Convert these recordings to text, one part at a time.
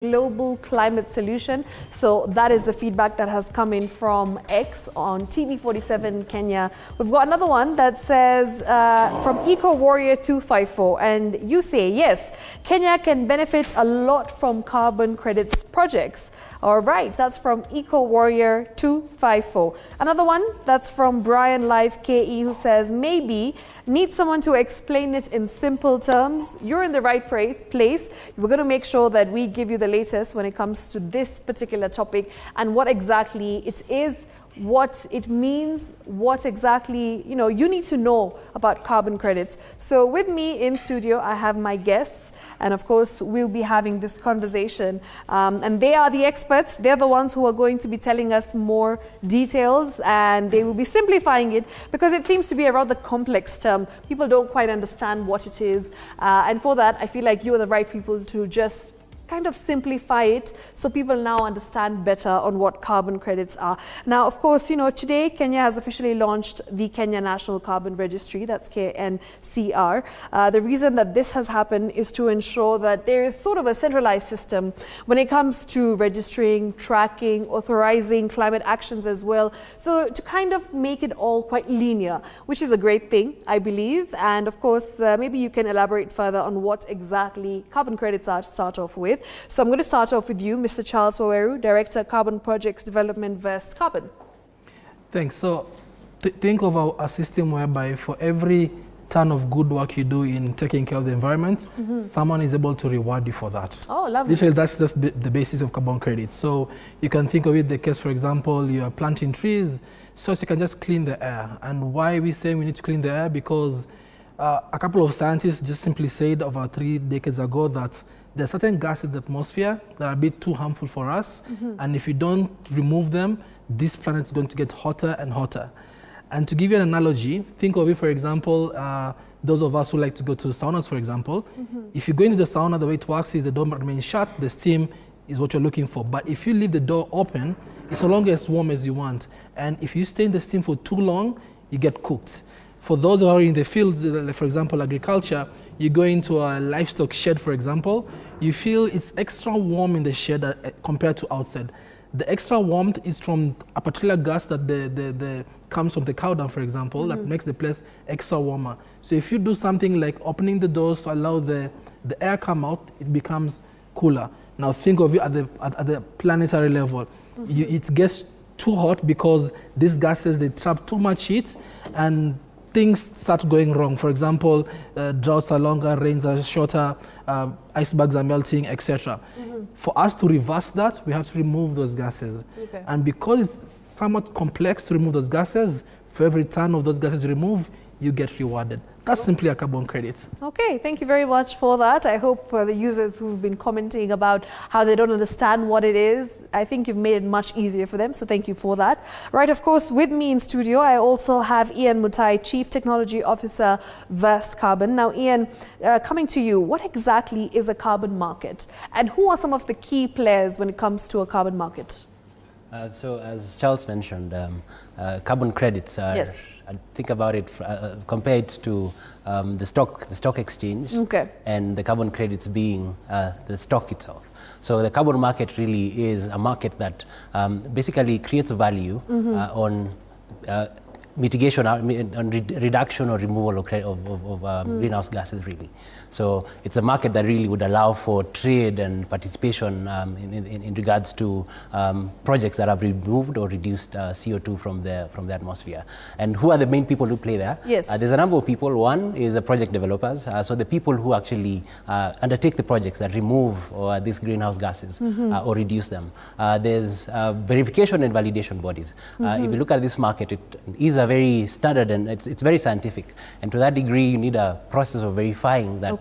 global climate solution. So that is the feedback that has come in from X on TV47 Kenya. We've got another one that says from Eco Warrior 254, and you say yes, Kenya can benefit a lot from carbon credits projects. All right, that's from Eco Warrior 254. Another one that's from Brian Life KE, who says maybe need someone to explain it in simple terms. You're in the right place. We're going to make sure that we give you the latest when it comes to this particular topic and what exactly it is, what it means, what exactly you need to know about carbon credits. So with me in studio, I have my guests, and of course we'll be having this conversation, and they are the experts. They're the ones who are going to be telling us more details, and they will be simplifying it because it seems to be a rather complex term. People don't quite understand what it is, and for that I feel like you are the right people to just kind of simplify it so people now understand better on what carbon credits are. Now, of course, today Kenya has officially launched the Kenya National Carbon Registry, that's KNCR. The reason that this has happened is to ensure that there is sort of a centralized system when it comes to registering, tracking, authorizing climate actions as well. So to kind of make it all quite linear, which is a great thing, I believe. And of course, maybe you can elaborate further on what exactly carbon credits are to start off with. So I'm going to start off with you, Mr. Charles Waweru, Director, Carbon Projects Development, Vest Carbon. Thanks. So think of a system whereby for every ton of good work you do in taking care of the environment, someone is able to reward you for that. Oh, lovely. Literally, that's just the basis of carbon credits. So you can think of it the case, for example, you are planting trees, so you can just clean the air. And why we say we need to clean the air? Because a couple of scientists just simply said over 3 decades ago that there are certain gases in the atmosphere that are a bit too harmful for us, and if you don't remove them, this planet is going to get hotter and hotter. And to give you an analogy, think of it, for example, those of us who like to go to saunas, for example. If you go into the sauna, the way it works is the door remains shut, the steam is what you're looking for. But if you leave the door open, it's no longer as warm as you want. And if you stay in the steam for too long, you get cooked. For those who are in the fields, like for example, agriculture, you go into a livestock shed, for example, you feel it's extra warm in the shed compared to outside. The extra warmth is from a particular gas that comes from the cow dung, for example, that makes the place extra warmer. So if you do something like opening the doors to allow the air come out, it becomes cooler. Now think of it at the planetary level. It gets too hot because these gases, they trap too much heat, and things start going wrong. For example, droughts are longer, rains are shorter, icebergs are melting, etc. For us to reverse that, we have to remove those gases. Okay. And because it's somewhat complex to remove those gases, for every ton of those gases you remove, you get rewarded. That's simply a carbon credit. Okay, thank you very much for that. I hope the users who've been commenting about how they don't understand what it is, I think you've made it much easier for them, so thank you for that. Right, of course, with me in studio, I also have Ian Mutai, Chief Technology Officer, Vest Carbon. Now, Ian, coming to you, what exactly is a carbon market? And who are some of the key players when it comes to a carbon market? So as Charles mentioned, carbon credits are, yes. Think about it, compared to the stock exchange, and the carbon credits being the stock itself. So the carbon market really is a market that basically creates value on mitigation, on reduction or removal of greenhouse gases, really. So it's a market that really would allow for trade and participation in regards to projects that have removed or reduced CO2 from the atmosphere. And who are the main people who play there? Yes. There's a number of people. One is the project developers, so the people who actually undertake the projects that remove these greenhouse gases or reduce them. There's verification and validation bodies. If you look at this market, it is a very standard and it's very scientific. And to that degree, you need a process of verifying that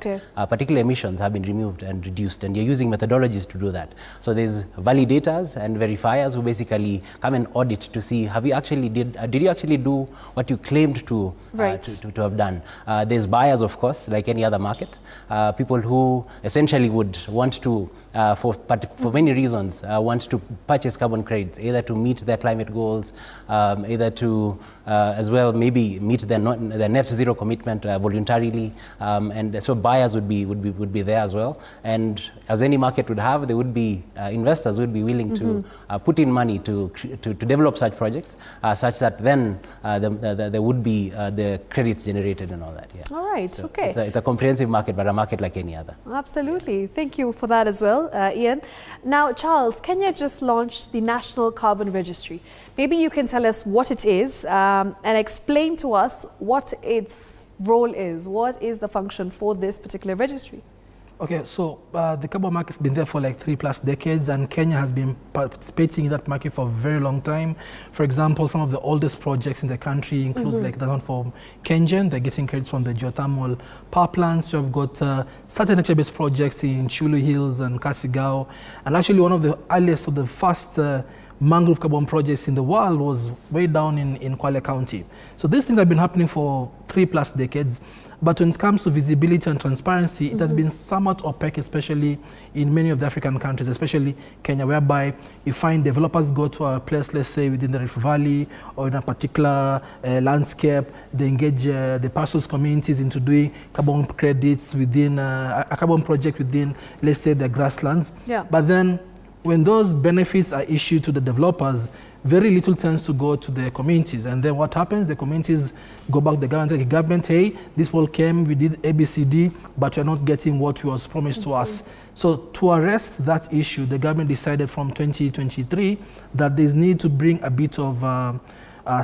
particular emissions have been removed and reduced, and you're using methodologies to do that. So there's validators and verifiers who basically come and audit to see, have you actually did you actually do what you claimed to have done. There's buyers, of course, like any other market, people who essentially would want to, for many reasons, want to purchase carbon credits, either to meet their climate goals, either to as well maybe meet their net zero commitment voluntarily, and so buyers would be there as well, and as any market would have, there would be investors would be willing to put in money to develop such projects, such that then there would be the credits generated and all that. Yeah. All right. So okay. It's a comprehensive market, but a market like any other. Absolutely. Thank you for that as well, Ian. Now, Charles, Kenya just launched the National Carbon Registry. Maybe you can tell us what it is and explain to us what its role is. What is the function for this particular registry? Okay, so the carbon market's been there for like 3+ decades, and Kenya has been participating in that market for a very long time. For example, some of the oldest projects in the country includes like the one from KenGen. They're getting credits from the geothermal power plants. You have got certain nature-based projects in Chulu Hills and Kasigao, and actually one of the earliest of the first mangrove carbon projects in the world was way down in Kwale County. So these things have been happening for 3+ decades. But when it comes to visibility and transparency, it has been somewhat opaque, especially in many of the African countries, especially Kenya, whereby you find developers go to a place, let's say within the Rift Valley or in a particular landscape, they engage the parcels communities into doing carbon credits within a carbon project within, let's say, the grasslands. Yeah. But then when those benefits are issued to the developers, very little tends to go to the communities. And then what happens? The communities go back to the government, like, government, hey, this all came, we did ABCD, but we're not getting what was promised to us. So to arrest that issue, the government decided from 2023 that there's need to bring a bit of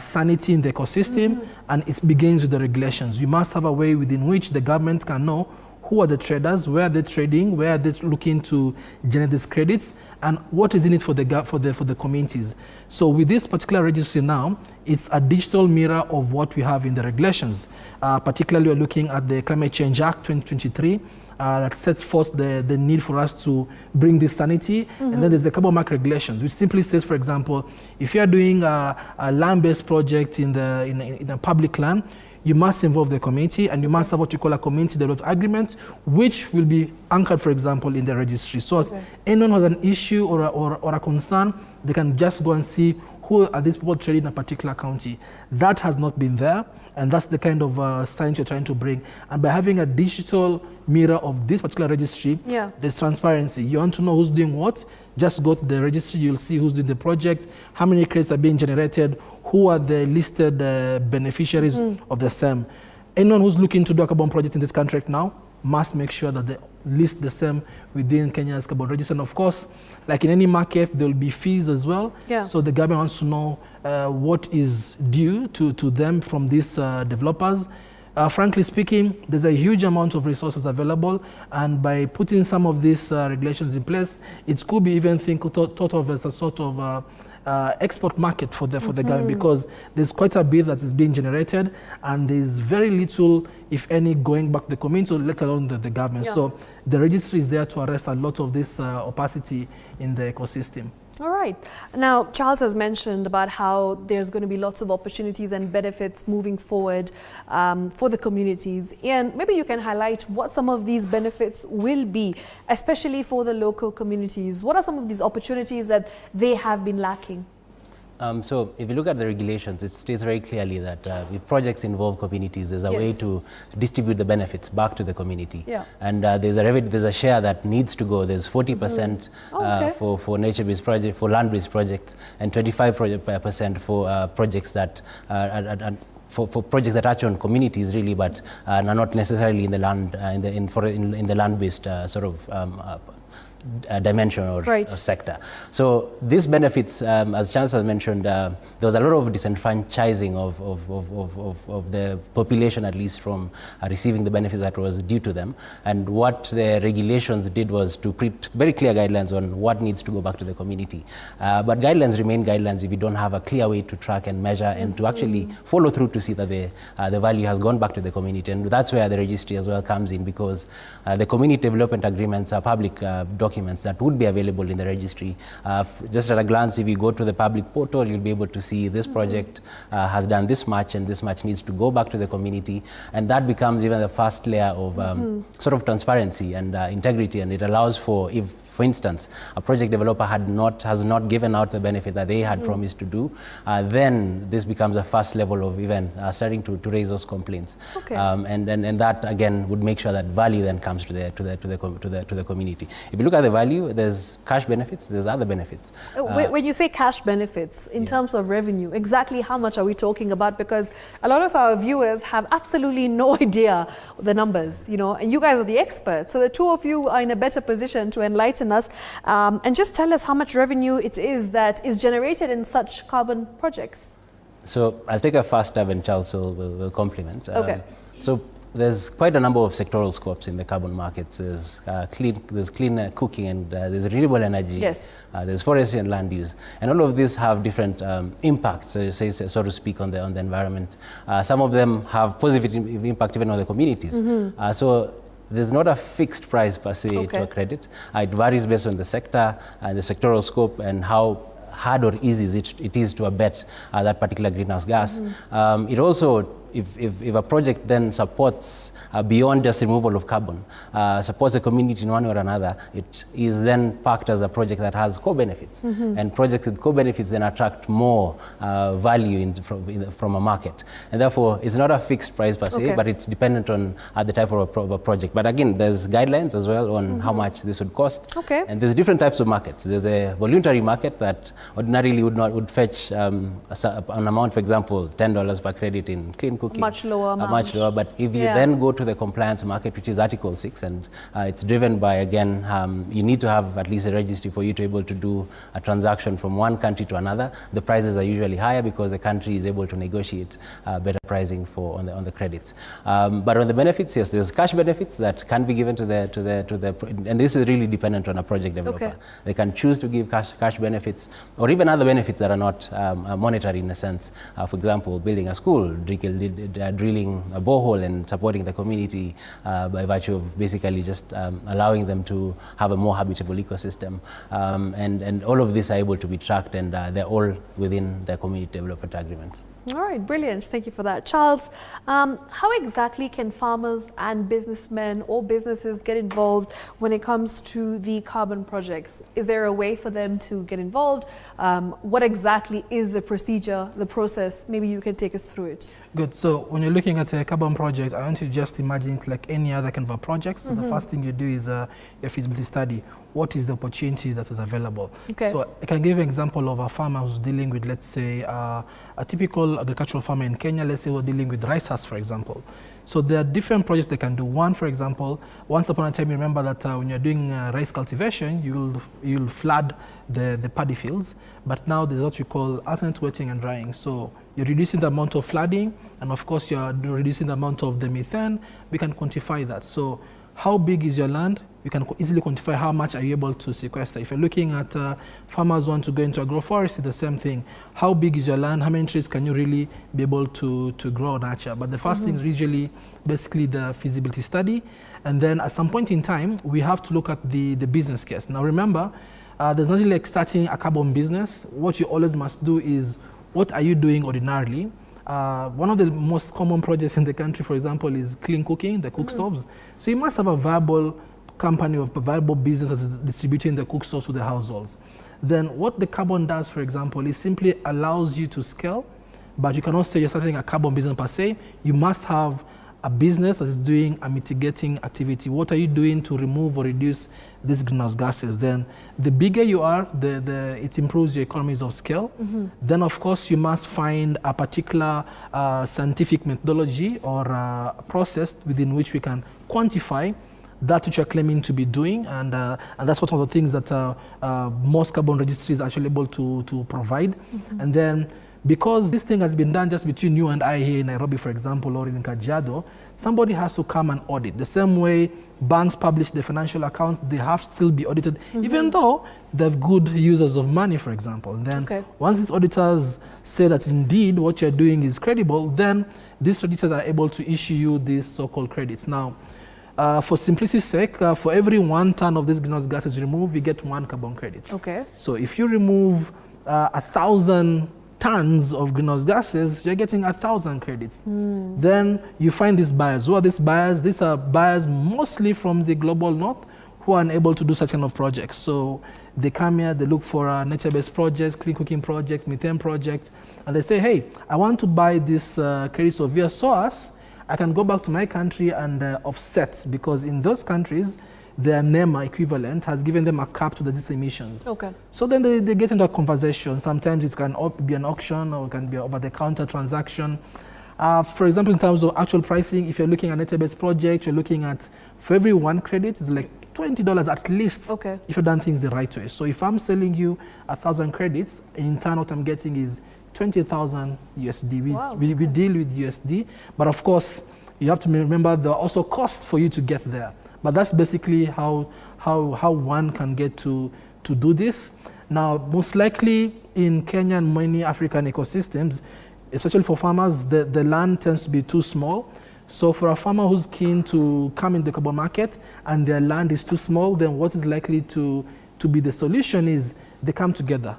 sanity in the ecosystem, and it begins with the regulations. We must have a way within which the government can know who are the traders, where are they trading, where are they looking to generate these credits, and what is in it for the communities. So with this particular registry now, it's a digital mirror of what we have in the regulations. Particularly, we're looking at the Climate Change Act 2023 that sets forth the need for us to bring this sanity. And then there's the carbon market regulations, which simply says, for example, if you're doing a land-based project in a public land, you must involve the community, and you must have what you call a community development agreement, which will be anchored, for example, in the registry. So as anyone who has an issue or a concern, they can just go and see who are these people trading in a particular county. That has not been there, and that's the kind of science you're trying to bring. And by having a digital mirror of this particular registry, there's transparency. You want to know who's doing what, just go to the registry, you'll see who's doing the project, how many credits are being generated, who are the listed beneficiaries of the same. Anyone who's looking to do a carbon project in this country right now must make sure that they list the same within Kenya's carbon register. And of course, like in any market, there will be fees as well. So the government wants to know what is due to them from these developers. Frankly speaking, there's a huge amount of resources available, and by putting some of these regulations in place, it could be even thought of as a sort of export market for the government, because there's quite a bit that is being generated, and there's very little, if any, going back to the community, let alone the government. So the registry is there to arrest a lot of this opacity in the ecosystem. All right. Now, Charles has mentioned about how there's going to be lots of opportunities and benefits moving forward for the communities. And maybe you can highlight what some of these benefits will be, especially for the local communities. What are some of these opportunities that they have been lacking? So if you look at the regulations, it states very clearly that if projects involve communities, there's a way to distribute the benefits back to the community. And there's a share that needs to go. There's 40% for nature-based projects, for land-based projects, and 25% for projects that for projects that touch on communities really, but are not necessarily in the land in the land-based sort of dimension or sector. So these benefits, as Charles has mentioned, there was a lot of disenfranchising of the population, at least, from receiving the benefits that was due to them. And what the regulations did was to put very clear guidelines on what needs to go back to the community. But guidelines remain guidelines if you don't have a clear way to track and measure and to actually follow through to see that the value has gone back to the community. And that's where the registry as well comes in, because the community development agreements are public documents that would be available in the registry. Just at a glance, if you go to the public portal, you'll be able to see this project has done this much, and this much needs to go back to the community. And that becomes even the first layer of sort of transparency and integrity, and it allows for, if for instance, a project developer has not given out the benefit that they had promised to do, then this becomes a first level of even starting to raise those complaints. Okay. And that again would make sure that value then comes to the community. If you look at the value, there's cash benefits, there's other benefits. When you say cash benefits, in terms of revenue, exactly how much are we talking about? Because a lot of our viewers have absolutely no idea the numbers, you know, and you guys are the experts. So the two of you are in a better position to enlighten us and just tell us how much revenue it is that is generated in such carbon projects. So I'll take a first stab and Charles will complement. Okay. So there's quite a number of sectoral scopes in the carbon markets. There's clean cooking and there's renewable energy. Yes. There's forestry and land use, and all of these have different impacts, so to speak, on the environment. Some of them have positive impact even on the communities. So there's not a fixed price per se to a credit. It varies based on the sector and the sectoral scope and how hard or easy it is to abet that particular greenhouse gas. It also, if a project then supports beyond just removal of carbon, supports the community in one way or another, it is then packed as a project that has co-benefits. And projects with co-benefits then attract more value from a market. And therefore, it's not a fixed price per se, but it's dependent on the type of a project. But again, there's guidelines as well on how much this would cost. And there's different types of markets. There's a voluntary market that ordinarily would fetch an amount, for example, $10 per credit in clean cooking. Much lower amount. Much lower, but if you then go to the compliance market, which is Article 6, and it's driven by, again, you need to have at least a registry for you to be able to do a transaction from one country to another. The prices are usually higher because the country is able to negotiate better pricing on the credits. But on the benefits, yes, there's cash benefits that can be given to the and this is really dependent on a project developer. They can choose to give cash benefits or even other benefits that are not monetary in a sense. For example, building a school, drilling a borehole and supporting the community by virtue of basically just allowing them to have a more habitable ecosystem. And all of these are able to be tracked, and they're all within the community development agreements. All right, brilliant. Thank you for that. Charles, how exactly can farmers and businessmen or businesses get involved when it comes to the carbon projects? Is there a way for them to get involved? What exactly is the procedure, the process? Maybe you can take us through it. Good. So when you're looking at a carbon project, I want you to just imagine it like any other kind of a project. So the first thing you do is your feasibility study. What is the opportunity that is available? So I can give you an example of a farmer who's dealing with, let's say, a typical agricultural farmer in Kenya. Let's say we're dealing with rice husk, for example. So there are different projects they can do. One, for example, once upon a time, you remember that when you're doing rice cultivation, you'll flood the paddy fields. But now there's what we call alternate wetting and drying. So you're reducing the amount of flooding, and of course you're reducing the amount of the methane. We can quantify that. So how big is your land? You can easily quantify how much are you able to sequester. If you're looking at farmers want to go into agroforestry, the same thing. How big is your land? How many trees can you really be able to grow or nurture? But the first thing is usually basically the feasibility study. And then at some point in time, we have to look at the business case. Now remember, there's nothing like starting a carbon business. What you always must do is, what are you doing ordinarily? One of the most common projects in the country, for example, is clean cooking, the cook stoves. So you must have a viable company or viable business that is distributing the cook stoves to the households. Then what the carbon does, for example, is simply allows you to scale, but you cannot say you're starting a carbon business per se. You must have a business that is doing a mitigating activity. What are you doing to remove or reduce these greenhouse gases? Then the bigger you are, it improves your economies of scale. Then of course you must find a particular scientific methodology or process within which we can quantify that which you're claiming to be doing, and that's one of the things that most carbon registries are actually able to provide. And then, because this thing has been done just between you and I here in Nairobi, for example, or in Kajiado, somebody has to come and audit. The same way banks publish their financial accounts, they have to still be audited, even though they're good users of money, for example. And then once these auditors say that indeed what you're doing is credible, then these auditors are able to issue you these so-called credits. Now, for simplicity's sake, for every 1 ton of these greenhouse gases removed, you get 1 carbon credit. So if you remove 1,000 tons of greenhouse gases, you're getting 1,000 credits. Then you find these buyers. Who are these buyers? These are buyers mostly from the global north who are unable to do such kind of projects. So they come here, they look for nature-based projects, clean cooking projects, methane projects, and they say, hey, I want to buy this credits of your source. I can go back to my country and offset, because in those countries, their NEMA equivalent has given them a cap to the these emissions. Okay. So then they get into a conversation. Sometimes it can be an auction, or it can be over-the-counter transaction. For example, in terms of actual pricing, if you're looking at nature-based project, you're looking at, for every one credit, it's like $20 at least, okay, if you've done things the right way. So if I'm selling you 1,000 credits, in turn what I'm getting is 20,000 USD. Wow. We deal with USD, but of course, you have to remember there are also costs for you to get there. But that's basically how one can get to do this. Now, most likely in Kenya and many African ecosystems, especially for farmers, the land tends to be too small. So for a farmer who's keen to come in the carbon market and their land is too small, then what is likely to be the solution is they come together.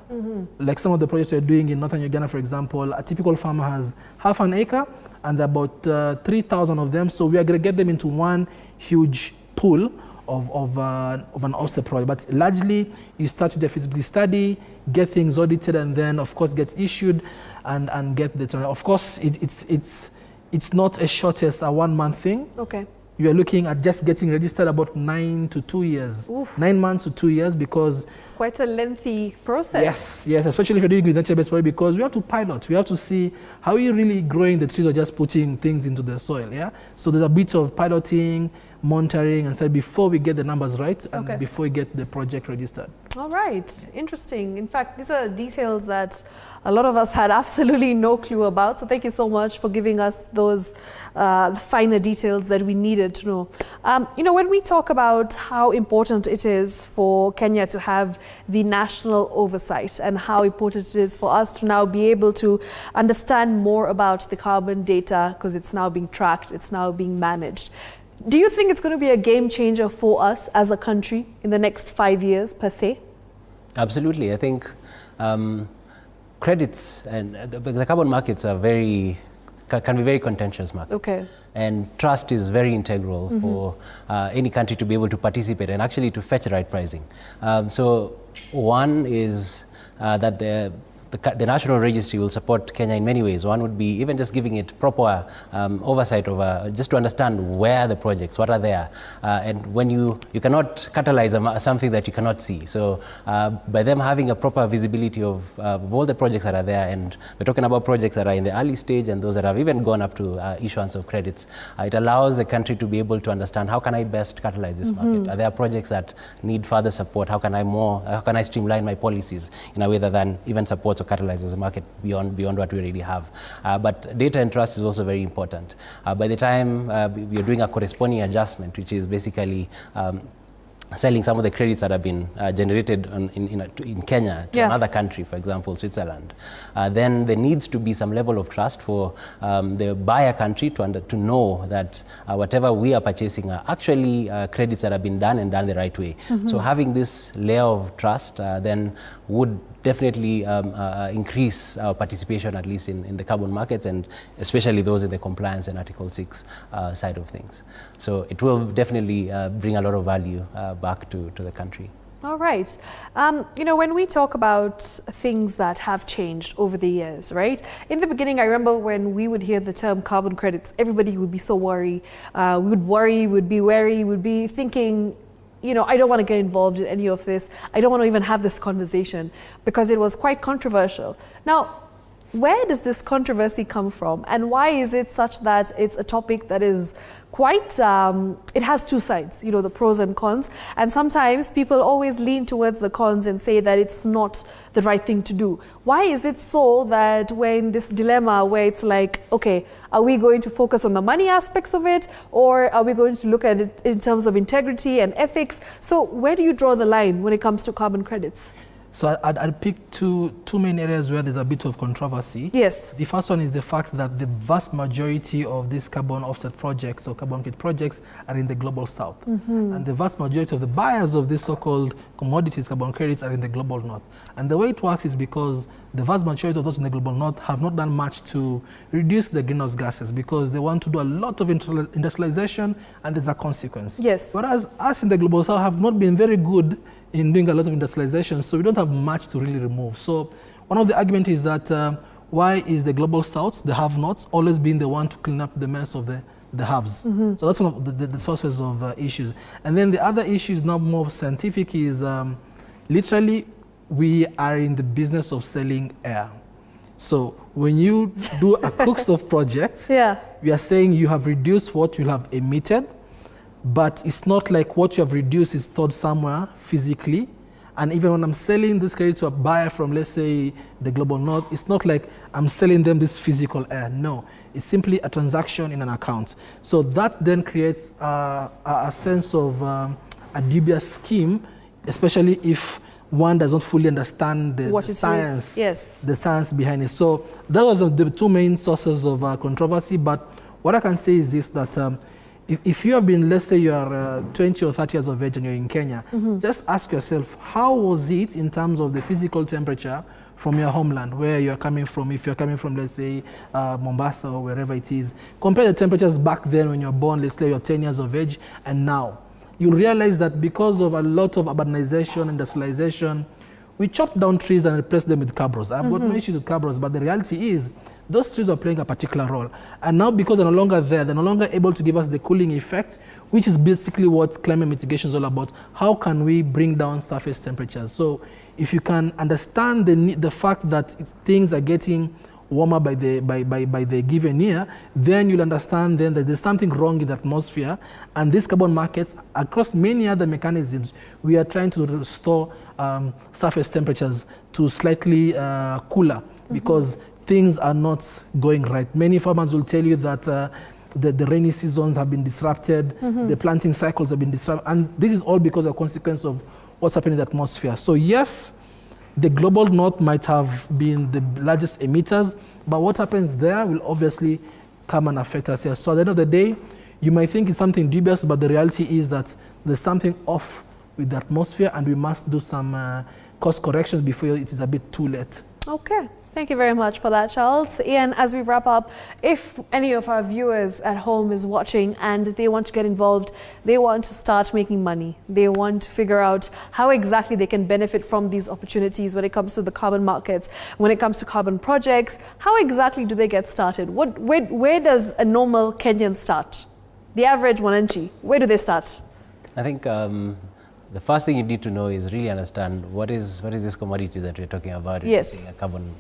Like some of the projects we're doing in northern Uganda, for example, a typical farmer has half an acre and there are about 3,000 of them. So we are going to get them into one huge pool of an offset project. But largely, you start with the feasibility study, get things audited, and then, of course, get issued and get the... Of course, it's not as short as a 1 month thing. Okay. You are looking at just getting registered about 9 to 2 years. Oof. 9 months to 2 years, because... It's quite a lengthy process. Yes, especially if you're doing with nature-based project, because we have to pilot. We have to see how you're really growing the trees or just putting things into the soil, yeah? So there's a bit of piloting, monitoring, and so before we get the numbers right, and okay, before we get the project registered. All right, interesting. In fact, these are details that a lot of us had absolutely no clue about. So thank you so much for giving us those finer details that we needed to know. When we talk about how important it is for Kenya to have the national oversight and how important it is for us to now be able to understand more about the carbon data, because it's now being tracked, it's now being managed. Do you think it's going to be a game changer for us as a country in the next 5 years, per se? Absolutely. I think credits and the carbon markets are can be very contentious markets. Okay. And trust is very integral for any country to be able to participate and actually to fetch the right pricing. So one is that the National Registry will support Kenya in many ways. One would be even just giving it proper oversight over, just to understand where the projects, what are there. And when you cannot catalyze something that you cannot see. So by them having a proper visibility of all the projects that are there, and we're talking about projects that are in the early stage and those that have even gone up to issuance of credits, it allows the country to be able to understand, how can I best catalyze this market? Are there projects that need further support? How can I streamline my policies in a way that then even supports or catalyzes the market beyond what we already have? But data and trust is also very important. By the time we are doing a corresponding adjustment, which is basically selling some of the credits that have been generated in Kenya to another country, for example, Switzerland, then there needs to be some level of trust for the buyer country to know that whatever we are purchasing are actually credits that have been done the right way. So having this layer of trust then would definitely increase our participation, at least in the carbon markets, and especially those in the compliance and Article 6 side of things. So it will definitely bring a lot of value back to the country. All right. When we talk about things that have changed over the years, right? In the beginning, I remember when we would hear the term carbon credits, everybody would be so worried. We would worry, would be wary, would be thinking, I don't want to get involved in any of this. I don't want to even have this conversation, because it was quite controversial. Now, where does this controversy come from, and why is it such that it's a topic that is quite, it has two sides, the pros and cons, and sometimes people always lean towards the cons and say that it's not the right thing to do. Why is it so that we're in this dilemma where it's like, okay, are we going to focus on the money aspects of it, or are we going to look at it in terms of integrity and ethics? So where do you draw the line when it comes to carbon credits? So I'd pick two main areas where there's a bit of controversy. Yes. The first one is the fact that the vast majority of these carbon offset projects or carbon credit projects are in the global south. And the vast majority of the buyers of these so-called commodities, carbon credits, are in the global north. And the way it works is because the vast majority of those in the global north have not done much to reduce the greenhouse gases because they want to do a lot of industrialization, and there's a consequence. Yes. Whereas us in the global south have not been very good in doing a lot of industrialization, so we don't have much to really remove. So one of the arguments is that why is the global south, the have-nots, always been the one to clean up the mess of the haves? So that's one of the sources of issues. And then the other issue is now more scientific, is literally we are in the business of selling air. So when you do a cookstove project, we are saying you have reduced what you have emitted, but it's not like what you have reduced is stored somewhere physically. And even when I'm selling this credit to a buyer from, let's say, the global north, it's not like I'm selling them this physical air. No, it's simply a transaction in an account. So that then creates a sense of a dubious scheme, especially if one does not fully understand the science, the science behind it. So that was the two main sources of controversy. But what I can say is this, that if you have been, let's say you are 20 or 30 years of age and you're in Kenya, just ask yourself, how was it in terms of the physical temperature from your homeland, where you're coming from? If you're coming from, let's say, Mombasa or wherever it is, compare the temperatures back then when you're born, let's say you're 10 years of age, and now. You'll realize that because of a lot of urbanization, industrialization, we chopped down trees and replaced them with cabros. I've got no issues with cabros, but the reality is those trees are playing a particular role. And now because they're no longer there, they're no longer able to give us the cooling effect, which is basically what climate mitigation is all about. How can we bring down surface temperatures? So if you can understand the fact that things are getting warmer by the given year, then you'll understand then that there's something wrong in the atmosphere. And these carbon markets, across many other mechanisms, we are trying to restore surface temperatures to slightly cooler because things are not going right. Many farmers will tell you that the rainy seasons have been disrupted, the planting cycles have been disrupted, and this is all because of a consequence of what's happening in the atmosphere. So yes, the global north might have been the largest emitters, but what happens there will obviously come and affect us here. So at the end of the day, you might think it's something dubious, but the reality is that there's something off with the atmosphere, and we must do some course corrections before it is a bit too late. Okay. Thank you very much for that, Charles. Ian, as we wrap up, if any of our viewers at home is watching and they want to get involved, they want to start making money, they want to figure out how exactly they can benefit from these opportunities when it comes to the carbon markets, when it comes to carbon projects, how exactly do they get started? Where does a normal Kenyan start? The average Mwananchi, where do they start? I think the first thing you need to know is really understand what is this commodity that we're talking about. Yes. Carbon.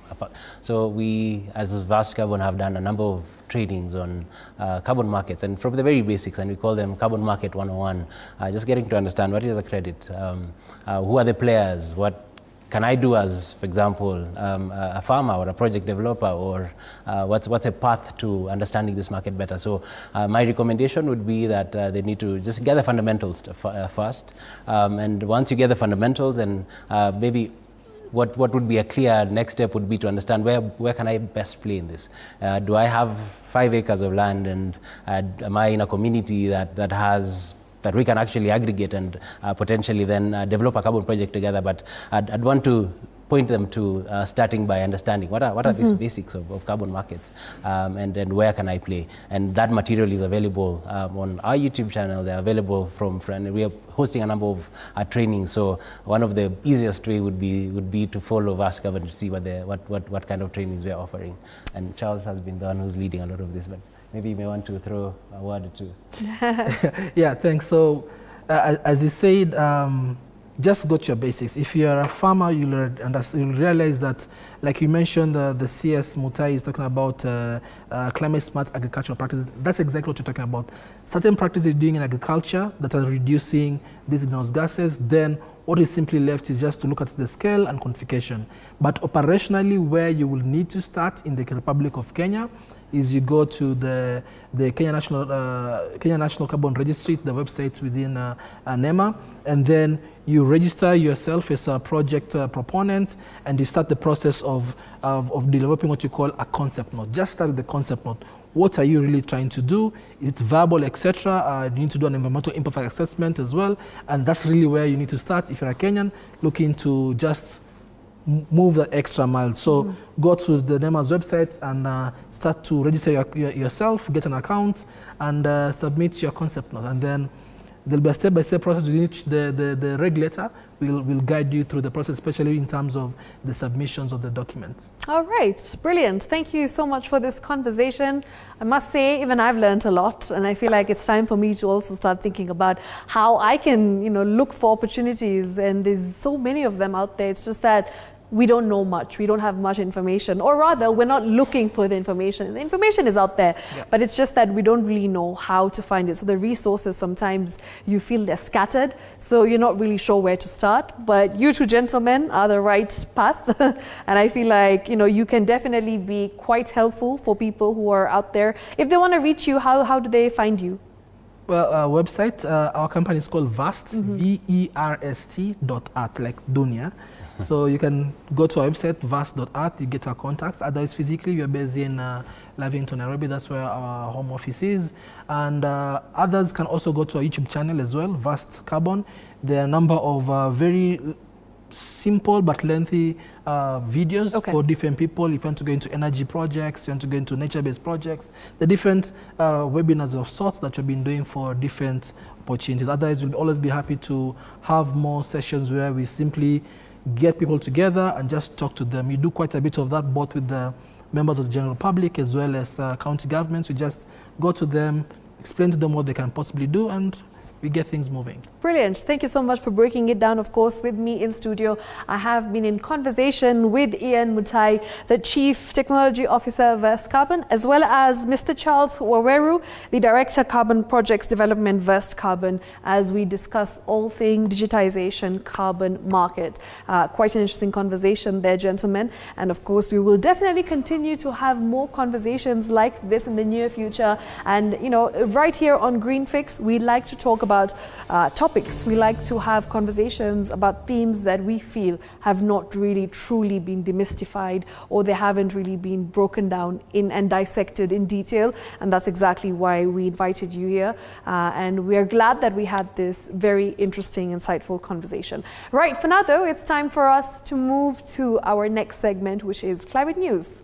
So we, as Vast Carbon, have done a number of trainings on carbon markets, and from the very basics, and we call them Carbon Market 101, just getting to understand what is a credit, who are the players, what can I do as, for example, a farmer or a project developer, or what's a path to understanding this market better? So my recommendation would be that they need to just get the fundamentals first, and once you get the fundamentals, and maybe what would be a clear next step would be to understand where can I best play in this? Do I have 5 acres of land, and am I in a community that has that we can actually aggregate and potentially then develop a carbon project together? But I'd want to point them to starting by understanding what are these basics of carbon markets, and then where can I play? And that material is available on our YouTube channel. They're available and we are hosting a number of trainings. So one of the easiest way would be to follow Vast Carbon to see what kind of trainings we are offering. And Charles has been the one who's leading a lot of this, but maybe you may want to throw a word or two. Yeah, thanks. So as you said, just go to your basics. If you're a farmer, you'll realize that, like you mentioned, the CS Mutai is talking about climate smart agricultural practices. That's exactly what you're talking about. Certain practices you're doing in agriculture that are reducing these greenhouse gases, then what is simply left is just to look at the scale and quantification. But operationally, where you will need to start in the Republic of Kenya is you go to the Kenya National Carbon Registry, the website within NEMA, and then you register yourself as a project proponent, and you start the process of developing what you call a concept note. Just start with the concept note. What are you really trying to do? Is it verbal, etc.? You need to do an environmental impact assessment as well, and that's really where you need to start if you're a Kenyan looking to just move the extra mile. So go to the NEMA's website and start to register yourself, get an account, and submit your concept note. And then there'll be a step-by-step process in which the regulator will guide you through the process, especially in terms of the submissions of the documents. All right, brilliant. Thank you so much for this conversation. I must say, even I've learned a lot, and I feel like it's time for me to also start thinking about how I can, look for opportunities. And there's so many of them out there. It's just that we don't know much. We don't have much information, or rather, we're not looking for the information. The information is out there, but it's just that we don't really know how to find it. So the resources, sometimes you feel they're scattered, so you're not really sure where to start. But you two gentlemen are the right path, and I feel like you can definitely be quite helpful for people who are out there. If they want to reach you, how do they find you? Well, our website, our company is called VERST, VERST.art, like dunya. So you can go to our website, verst.art, you get our contacts. Otherwise, physically, we're based in Lavington, Nairobi. That's where our home office is. And others can also go to our YouTube channel as well, Verst Carbon. There are a number of very simple but lengthy videos for different people. If you want to go into energy projects, you want to go into nature-based projects, the different webinars of sorts that we've been doing for different opportunities. Otherwise, we'll always be happy to have more sessions where we simply get people together and just talk to them. We do quite a bit of that, both with the members of the general public as well as county governments. We just go to them, explain to them what they can possibly do, and we get things moving. Brilliant. Thank you so much for breaking it down. Of course, with me in studio, I have been in conversation with Ian Mutai, the Chief Technology Officer of Verst Carbon, as well as Mr. Charles Waweru, the Director Carbon Projects Development, Verst Carbon, as we discuss all things digitization, carbon market. Quite an interesting conversation there, gentlemen. And of course, we will definitely continue to have more conversations like this in the near future. And, right here on GreenFix, we like to talk about topics. We like to have conversations about themes that we feel have not really truly been demystified, or they haven't really been broken down in and dissected in detail. And that's exactly why we invited you here. And we are glad that we had this very interesting, insightful conversation. Right, for now though, it's time for us to move to our next segment, which is Climate News.